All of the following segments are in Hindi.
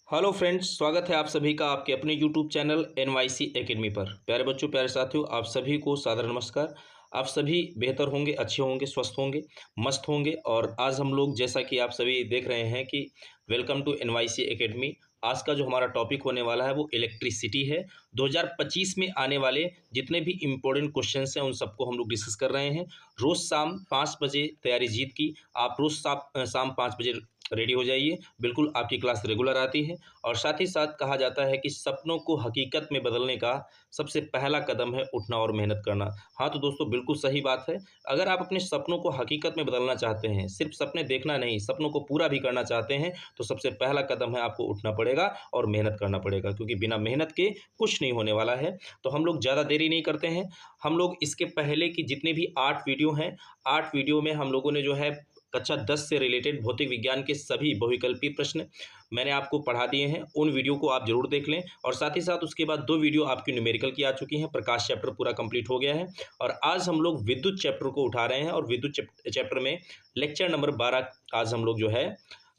हेलो फ्रेंड्स, स्वागत है आप सभी का आपके अपने यूट्यूब चैनल एनवाईसी एकेडमी पर। प्यारे बच्चों, प्यारे साथियों, आप सभी को सादर नमस्कार। आप सभी बेहतर होंगे, अच्छे होंगे, स्वस्थ होंगे, मस्त होंगे। और आज हम लोग, जैसा कि आप सभी देख रहे हैं कि वेलकम टू एनवाईसी एकेडमी। आज का जो हमारा टॉपिक होने वाला है वो इलेक्ट्रिसिटी है। 2025 में आने वाले जितने भी इम्पोर्टेंट क्वेश्चंस हैं उन सबको हम लोग डिस्कस कर रहे हैं। रोज़ शाम 5 बजे तैयारी जीत की। आप रोज़ शाम 5 बजे रेडी हो जाइए। बिल्कुल आपकी क्लास रेगुलर आती है। और साथ ही साथ कहा जाता है कि सपनों को हकीकत में बदलने का सबसे पहला कदम है उठना और मेहनत करना। हाँ तो दोस्तों, बिल्कुल सही बात है। अगर आप अपने सपनों को हकीकत में बदलना चाहते हैं, सिर्फ सपने देखना नहीं, सपनों को पूरा भी करना चाहते हैं, तो सबसे पहला कदम है आपको उठना पड़ेगा और मेहनत करना पड़ेगा, क्योंकि बिना मेहनत के कुछ नहीं होने वाला है। तो हम लोग ज़्यादा देरी नहीं करते हैं। हम लोग इसके पहले की जितने भी 8 वीडियो हैं, 8 वीडियो में हम लोगों ने जो है कक्षा 10 से रिलेटेड भौतिक विज्ञान के सभी बहुविकल्पी प्रश्न मैंने आपको पढ़ा दिए हैं। उन वीडियो को आप जरूर देख लें। और साथ ही साथ उसके बाद 2 वीडियो आपकी न्यूमेरिकल की आ चुकी हैं। प्रकाश चैप्टर पूरा कंप्लीट हो गया है। और आज हम लोग विद्युत चैप्टर को उठा रहे हैं और विद्युत चैप्टर में लेक्चर नंबर 12 आज हम लोग जो है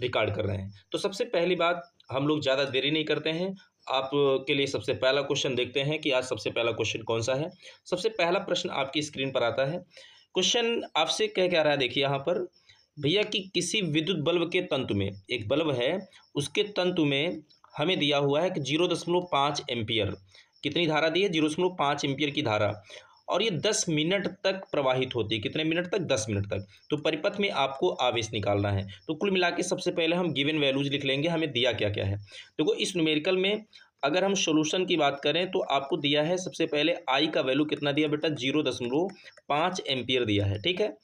रिकॉर्ड कर रहे हैं। तो सबसे पहली बात, हम लोग ज़्यादा देरी नहीं करते हैं। आप के लिए सबसे पहला क्वेश्चन देखते हैं कि आज सबसे पहला क्वेश्चन कौन सा है। सबसे पहला प्रश्न आपकी स्क्रीन पर आता है। क्वेश्चन आपसे क्या रहा है, देखिए यहाँ पर भैया कि किसी विद्युत बल्ब के तंतु में, एक बल्ब है, उसके तंतु में हमें दिया हुआ है कि 0.5 एम्पियर, कितनी धारा दी है, 0.5 एम्पियर की धारा, और ये 10 मिनट तक प्रवाहित होती है। कितने मिनट तक? 10 मिनट तक। तो परिपथ में आपको आवेश निकालना है। तो कुल मिला के सबसे पहले हम गिवन वैल्यूज लिख लेंगे, हमें दिया क्या क्या है। देखो इस न्यूमेरिकल में अगर हम सॉल्यूशन की बात करें तो आपको दिया है सबसे पहले आई का वैल्यू कितना दिया बेटा, 0.5 एम्पियर दिया है, ठीक है।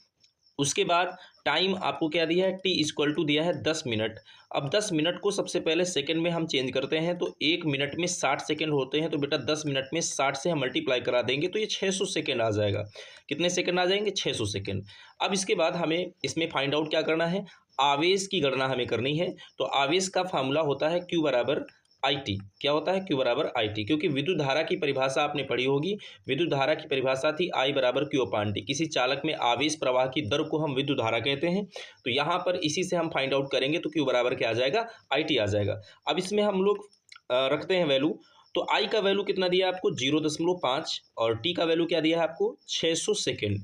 उसके बाद टाइम आपको क्या दिया है, टी इक्वल टू दिया है 10 मिनट। अब 10 मिनट को सबसे पहले सेकंड में हम चेंज करते हैं, तो 1 मिनट में 60 सेकंड होते हैं। तो बेटा 10 मिनट में 60 से हम मल्टीप्लाई करा देंगे तो ये 600 सेकंड आ जाएगा। कितने सेकंड आ जाएंगे? 600 सेकंड। अब इसके बाद हमें इसमें फाइंड आउट क्या करना है, आवेश की गणना हमें करनी है। तो आवेश का फार्मूला होता है Q बराबर आई टी। क्या होता है? Q बराबर आई टी, क्योंकि विद्युत धारा की परिभाषा आपने पढ़ी होगी। विद्युत धारा की परिभाषा थी I बराबर Q अपान टी। किसी चालक में आवेश प्रवाह की दर को हम विद्युत धारा कहते हैं। तो यहाँ पर इसी से हम फाइंड आउट करेंगे तो Q बराबर क्या आ जाएगा, आई टी आ जाएगा। अब इसमें हम लोग रखते हैं वैल्यू। तो I का वैल्यू कितना दिया है आपको, 0.5, और T का वैल्यू क्या दिया है आपको, 600 सेकेंड।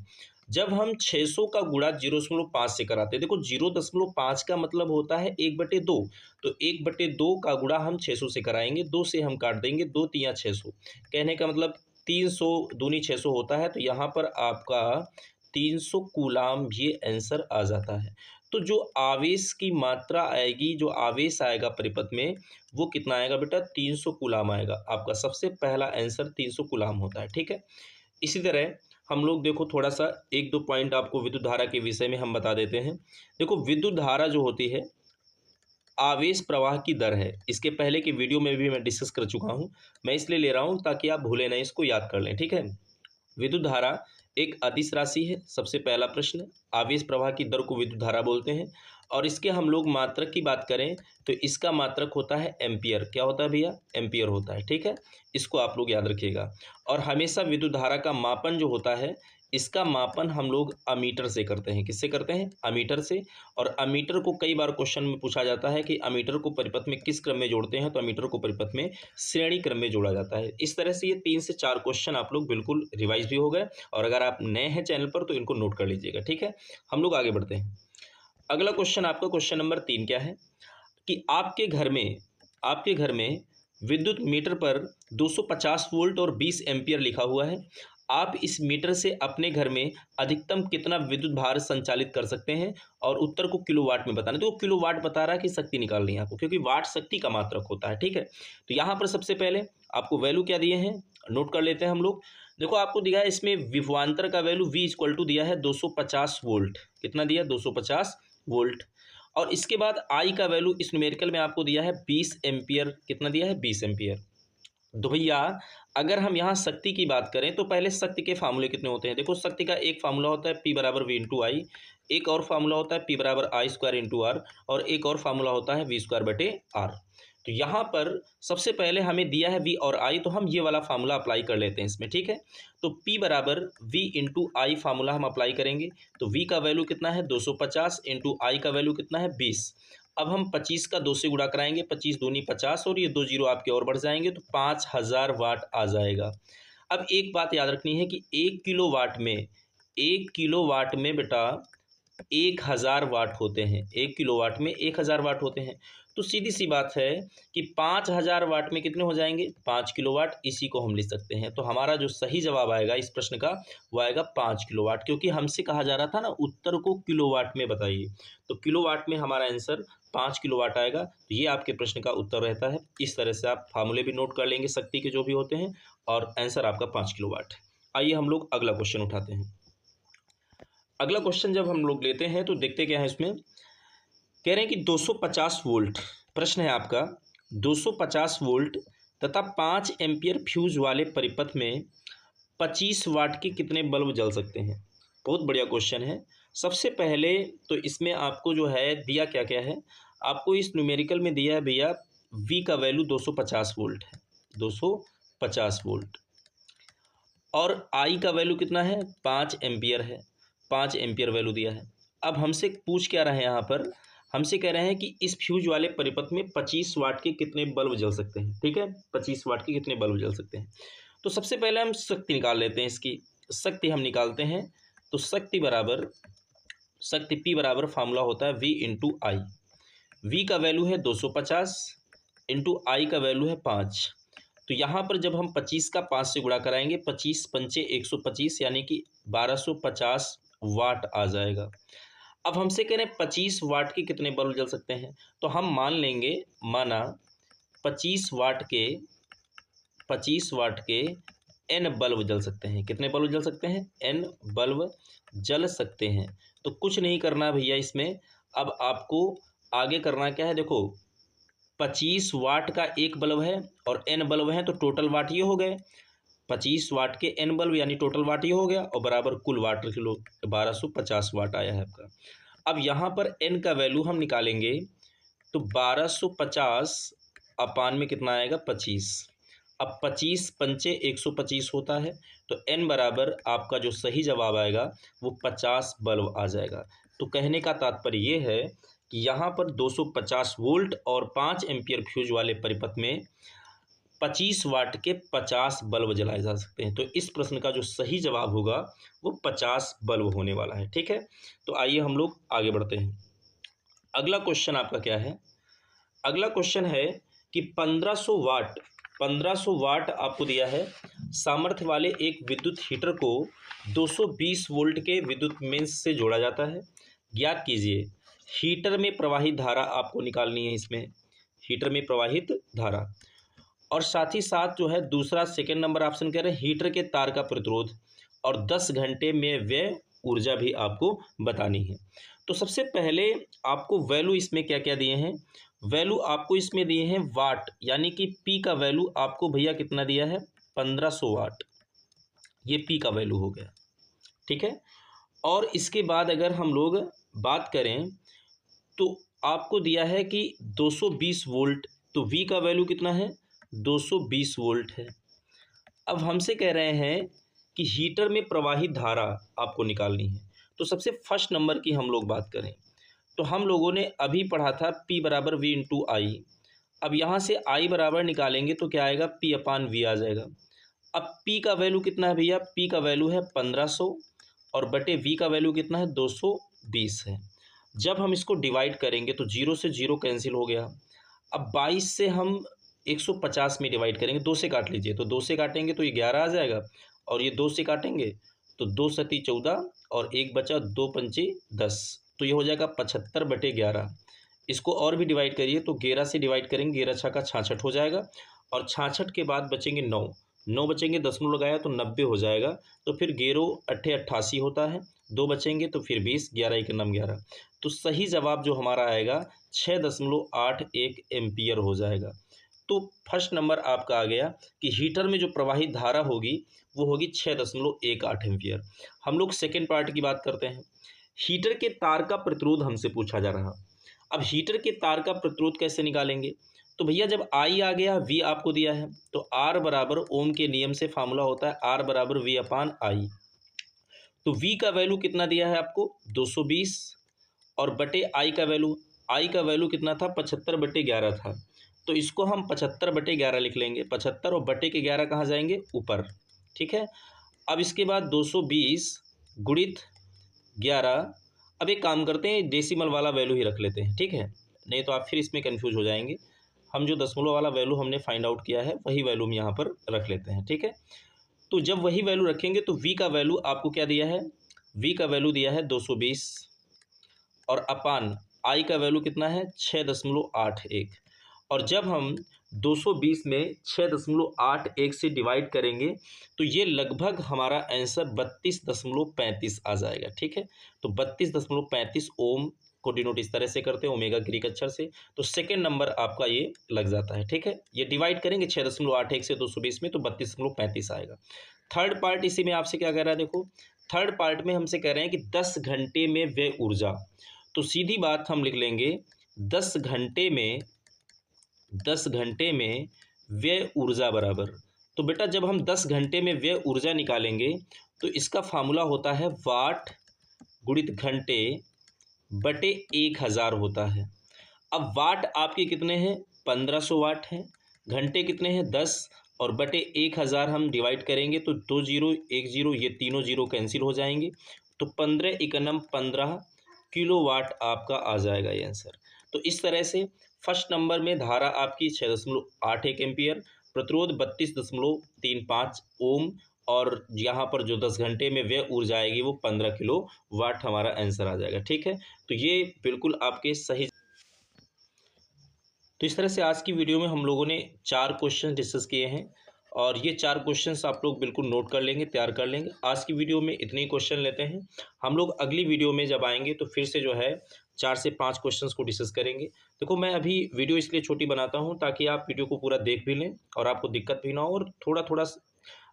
जब हम 600 का गुणा 0.5 से कराते हैं, देखो 0.5 का मतलब होता है 1/2। तो 1/2 का गुणा हम 600 से कराएंगे, 2 से हम काट देंगे, 2 तिया 600, कहने का मतलब 300 दूनी 600 होता है। तो यहाँ पर आपका 300 कूलाम ये आंसर आ जाता है। तो जो आवेश की मात्रा आएगी, जो आवेश आएगा परिपथ में, वो कितना आएगा बेटा, 300 कूलाम आएगा। आपका सबसे पहला आंसर 300 कूलाम होता है, ठीक है। इसी तरह हम लोग देखो थोड़ा सा 1-2 पॉइंट आपको विद्युत धारा के विषय में हम बता देते हैं। देखो विद्युत धारा जो होती है आवेश प्रवाह की दर है। इसके पहले की वीडियो में भी मैं डिस्कस कर चुका हूँ। मैं इसलिए ले रहा हूँ ताकि आप भूलें नहीं, इसको याद कर लें, ठीक है। विद्युत धारा एक अदिश राशि है। सबसे पहला प्रश्न, आवेश प्रवाह की दर को विद्युत धारा बोलते हैं। और इसके हम लोग मात्रक की बात करें तो इसका मात्रक होता है एम्पियर। क्या होता है भैया? एम्पियर होता है, ठीक है। इसको आप लोग याद रखिएगा। और हमेशा विद्युत धारा का मापन जो होता है, इसका मापन हम लोग अमीटर से करते हैं। किससे करते हैं? अमीटर से। और अमीटर को कई बार क्वेश्चन में पूछा जाता है कि अमीटर को परिपथ में किस क्रम में जोड़ते हैं, तो अमीटर को परिपथ में श्रेणी क्रम में जोड़ा जाता है। इस तरह से ये 3 से 4 क्वेश्चन आप लोग बिल्कुल रिवाइज भी हो गए। और अगर आप नए हैं चैनल पर तो इनको नोट कर लीजिएगा, ठीक है। हम लोग आगे बढ़ते हैं। अगला क्वेश्चन आपका क्वेश्चन नंबर 3 क्या है कि आपके घर में विद्युत मीटर पर 250 वोल्ट और 20 एम्पियर लिखा हुआ है। आप इस मीटर से अपने घर में अधिकतम कितना विद्युत भार संचालित कर सकते हैं, और उत्तर को किलोवाट में बताना है। तो किलोवाट बता रहा है कि शक्ति निकालनी है आपको, क्योंकि वाट शक्ति का मात्रक होता है, ठीक है। तो यहाँ पर सबसे पहले आपको वैल्यू क्या दिए हैं, नोट कर लेते हैं हम लोग। देखो आपको दिया है इसमें विभवांतर का वैल्यू V इक्वल टू दिया है 250 वोल्ट। कितना दिया? 250 वोल्ट। और इसके बाद आई का वैल्यू इस न्यूमेरिकल में आपको दिया है 20 एम्पियर। कितना दिया है? 20 एम्पियर। तो भैया अगर हम यहाँ शक्ति की बात करें तो पहले शक्ति के फार्मूले कितने होते हैं। देखो शक्ति का एक फार्मूला होता है P बराबर V इंटू आई, एक और फार्मूला होता है P बराबर आई स्क्वायर इंटू आर, और एक और फार्मूला होता है V स्क्वायर बटे आर। तो यहाँ पर सबसे पहले हमें दिया है V और I, तो हम ये वाला फार्मूला अप्लाई कर लेते हैं इसमें, ठीक है। तो P बराबर V इंटू आई फार्मूला हम अप्लाई करेंगे। तो V का वैल्यू कितना है? 250 इंटू आई का वैल्यू कितना है? 20। अब हम 25 का 2 से गुणा कराएंगे, 25 दूनी 50 और ये 2 जीरो आपके और बढ़ जाएंगे तो 5000 वाट आ जाएगा। अब एक बात याद रखनी है कि 1 किलोवाट में बेटा 1000 वाट होते हैं। 1 किलोवाट में 1000 वाट होते हैं। तो सीधी सी बात है कि 5000 वाट में कितने हो जाएंगे, 5 किलोवाट। इसी को हम लिख सकते हैं। तो हमारा जो सही जवाब आएगा इस प्रश्न का वो आएगा 5 किलोवाट, क्योंकि हमसे कहा जा रहा था ना उत्तर को किलोवाट में बताइए, तो किलोवाट में हमारा आंसर 5 किलोवाट आएगा। तो ये आपके प्रश्न का उत्तर रहता है। इस तरह से आप फार्मूले भी नोट कर लेंगे शक्ति के जो भी होते हैं, और आंसर आपका 5 किलोवाट। आइए हम लोग अगला क्वेश्चन उठाते हैं। अगला क्वेश्चन जब हम लोग लेते हैं तो देखते क्या है इसमें। कह रहे हैं कि 250 वोल्ट, प्रश्न है आपका, 250 वोल्ट तथा 5 एम्पियर फ्यूज वाले परिपथ में 25 वाट के कितने बल्ब जल सकते हैं। बहुत बढ़िया क्वेश्चन है। सबसे पहले तो इसमें आपको जो है दिया क्या क्या है, आपको इस न्यूमेरिकल में दिया है भैया V का वैल्यू 250 वोल्ट है, 250 वोल्ट, और I का वैल्यू कितना है, 5 एम्पियर है, 5 एम्पियर वैल्यू दिया है। अब हमसे पूछ क्या रहे हैं यहाँ पर, हमसे कह रहे हैं कि इस फ्यूज वाले परिपथ में 25 वाट के कितने बल्ब जल सकते हैं। ठीक है, 25 वाट के कितने बल्ब जल सकते हैं। तो सबसे पहले हम शक्ति निकाल लेते हैं, इसकी शक्ति हम निकालते हैं। तो शक्ति P बराबर फार्मूला होता है V इंटू आई। V का वैल्यू है 250 इंटू आई का वैल्यू है 5। तो यहाँ पर जब हम 25 का 5 से गुणा कराएंगे, 25 पंचे 125 यानी कि 1250 वाट आ जाएगा। अब हमसे कह रहे हैं 25 वाट के कितने बल्ब जल सकते हैं, तो हम मान लेंगे, माना 25 वाट के n बल्ब जल सकते हैं। कितने बल्ब जल सकते हैं, n बल्ब जल सकते हैं। तो कुछ नहीं करना भैया इसमें, अब आपको आगे करना क्या है, देखो 25 वाट का एक बल्ब है और n बल्ब हैं, तो टोटल वाट ये हो गए 25 वाट के n बल्ब, यानी टोटल वाट ये हो गया, और बराबर कुल वाट किलो 1250 वाट आया है आपका। अब यहाँ पर n का वैल्यू हम निकालेंगे, तो 1250 अपान में कितना आएगा, 25। अब 25 पंचे 125 होता है, तो n बराबर आपका जो सही जवाब आएगा वो 50 बल्ब आ जाएगा। तो कहने का तात्पर्य ये है कि यहाँ पर 250 वोल्ट और 5 एम्पियर फ्यूज वाले परिपथ में 25 वाट के 50 बल्ब जलाए जा सकते हैं। तो इस प्रश्न का जो सही जवाब होगा वो 50 बल्ब होने वाला है। ठीक है, तो आइए हम लोग आगे बढ़ते हैं। अगला क्वेश्चन आपका क्या है, अगला क्वेश्चन है कि 1500 वाट आपको दिया है सामर्थ्य वाले एक विद्युत हीटर को 220 वोल्ट के विद्युत मेंस से जोड़ा जाता है। ज्ञात कीजिए हीटर में प्रवाहित धारा आपको निकालनी है, इसमें हीटर में प्रवाहित धारा, और साथ ही साथ जो है दूसरा सेकंड नंबर ऑप्शन कह रहे हैं हीटर के तार का प्रतिरोध, और 10 घंटे में व्यय ऊर्जा भी आपको बतानी है। तो सबसे पहले आपको वैल्यू इसमें क्या क्या दिए हैं, वैल्यू आपको इसमें दिए हैं वाट, यानी कि P का वैल्यू आपको भैया कितना दिया है, 1500 वाट, ये P का वैल्यू हो गया। ठीक है, और इसके बाद अगर हम लोग बात करें तो आपको दिया है कि 220 वोल्ट, तो V का वैल्यू कितना है, 220 वोल्ट है। अब हमसे कह रहे हैं कि हीटर में प्रवाहित धारा आपको निकालनी है। तो सबसे फर्स्ट नंबर की हम लोग बात करें तो हम लोगों ने अभी पढ़ा था P बराबर V इंटू आई। अब यहाँ से I बराबर निकालेंगे तो क्या आएगा, P अपान V आ जाएगा। अब P का वैल्यू कितना है भैया, P का वैल्यू है 1500 और बटे V का वैल्यू कितना है, 220 है। जब हम इसको डिवाइड करेंगे तो 0 से 0 कैंसिल हो गया। अब 22 से हम 150 में डिवाइड करेंगे, 2 से काट लीजिए, तो 2 से काटेंगे तो ये 11 आ जाएगा, और ये 2 से काटेंगे तो 2 सती 14 और 1 बचा, 2 पंचे 10, तो ये हो जाएगा 75 बटे 11। इसको और भी डिवाइड करिए तो 11 से डिवाइड करेंगे, 11 छक्का 66 हो जाएगा, और 66 के बाद बचेंगे 9 बचेंगे, दशमलव लगाया तो 90 हो जाएगा। तो फिर 11 अट्ठे 88 होता है, 2 बचेंगे तो फिर 20, 11 एक नाम 11। तो सही जवाब जो हमारा आएगा 6.81 एम्पियर हो जाएगा। तो फर्स्ट नंबर आपका आ गया कि हीटर में जो प्रवाहित धारा होगी वो होगी 6.18 एम्पियर। हम लोग सेकेंड पार्ट की बात करते हैं। हीटर के तार का प्रतिरोध हमसे पूछा जा रहा। अब हीटर के तार का प्रतिरोध कैसे निकालेंगे, तो भैया जब I आ गया, V आपको दिया है, तो R बराबर ओम के नियम से फार्मूला होता है R बराबर V अपान I। तो V का वैल्यू कितना दिया है आपको, 220, और बटे I का वैल्यू आई का वैल्यू कितना था, 75/11 था, तो इसको हम 75/11 लिख लेंगे। 75 और बटे के 11 कहाँ जाएंगे, ऊपर, ठीक है। अब इसके बाद 220 गुणित 11। अब एक काम करते हैं, डेसिमल वाला वैल्यू ही रख लेते हैं, ठीक है, नहीं तो आप फिर इसमें कन्फ्यूज हो जाएंगे। हम जो दशमलव वाला वैल्यू हमने फाइंड आउट किया है वही वैल्यू हम यहाँ पर रख लेते हैं, ठीक है। तो जब वही वैल्यू रखेंगे तो v का वैल्यू आपको क्या दिया है, v का वैल्यू दिया है 220 और अपान i का वैल्यू कितना है 6.81। और जब हम 220 में 6.81 से डिवाइड करेंगे तो ये लगभग हमारा आंसर 32.35 आ जाएगा, ठीक है। तो 32.35 ओम को डिनोट इस तरह से करते हैं, ओमेगा ग्रीक अक्षर से, तो सेकेंड नंबर आपका ये लग जाता है, ठीक है। ये डिवाइड करेंगे 6.81 से 220 में तो 32.35 आएगा। थर्ड पार्ट इसी में आपसे क्या कह रहा है, देखो थर्ड पार्ट में हमसे कह रहे हैं कि 10 घंटे में व्यय ऊर्जा, तो सीधी बात हम लिख लेंगे 10 घंटे में व्यय ऊर्जा बराबर। तो बेटा जब हम 10 घंटे में व्यय ऊर्जा निकालेंगे तो इसका फार्मूला होता है वाट गुणित घंटे बटे 1000 होता है। अब वाट आपके कितने हैं, 1500 वाट हैं, घंटे कितने हैं 10, और बटे 1000 हम डिवाइड करेंगे तो 2 0 1 0 ये तीनों जीरो कैंसिल हो जाएंगे, तो 15 एकनम 15 किलोवाट आपका आ जाएगा ये आंसर। तो इस तरह से फर्स्ट नंबर में धारा आपकी 6.81 एम्पियर, प्रतिरोध 32.35 ओम, और यहाँ पर जो 10 घंटे में व्यय ऊर्जा आएगी वो 15 किलो वाट हमारा आंसर आ जाएगा, ठीक है। तो ये बिल्कुल आपके सही। तो इस तरह से आज की वीडियो में हम लोगों ने 4 क्वेश्चन डिस्कस किए हैं और ये 4 क्वेश्चंस आप लोग बिल्कुल नोट कर लेंगे, तैयार कर लेंगे। आज की वीडियो में इतने ही क्वेश्चन लेते हैं, हम लोग अगली वीडियो में जब आएंगे तो फिर से जो है 4 से 5 क्वेश्चंस को डिस्कस करेंगे। देखो मैं अभी वीडियो इसलिए छोटी बनाता हूँ ताकि आप वीडियो को पूरा देख भी लें और आपको दिक्कत भी ना हो, और थोड़ा थोड़ा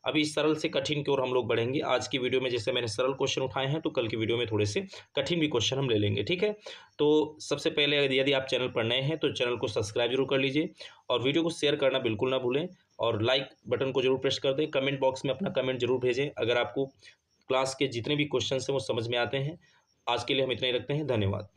अभी सरल से कठिन की ओर हम लोग बढ़ेंगे। आज की वीडियो में जैसे मैंने सरल क्वेश्चन उठाए हैं तो कल की वीडियो में थोड़े से कठिन भी क्वेश्चन हम ले लेंगे, ठीक है। तो सबसे पहले यदि आप चैनल पर नए हैं तो चैनल को सब्सक्राइब जरूर कर लीजिए और वीडियो को शेयर करना बिल्कुल ना भूलें, और लाइक बटन को जरूर प्रेस कर दें। कमेंट बॉक्स में अपना कमेंट जरूर भेजें अगर आपको क्लास के जितने भी क्वेश्चन हैं वो समझ में आते हैं। आज के लिए हम इतना ही रखते हैं, धन्यवाद।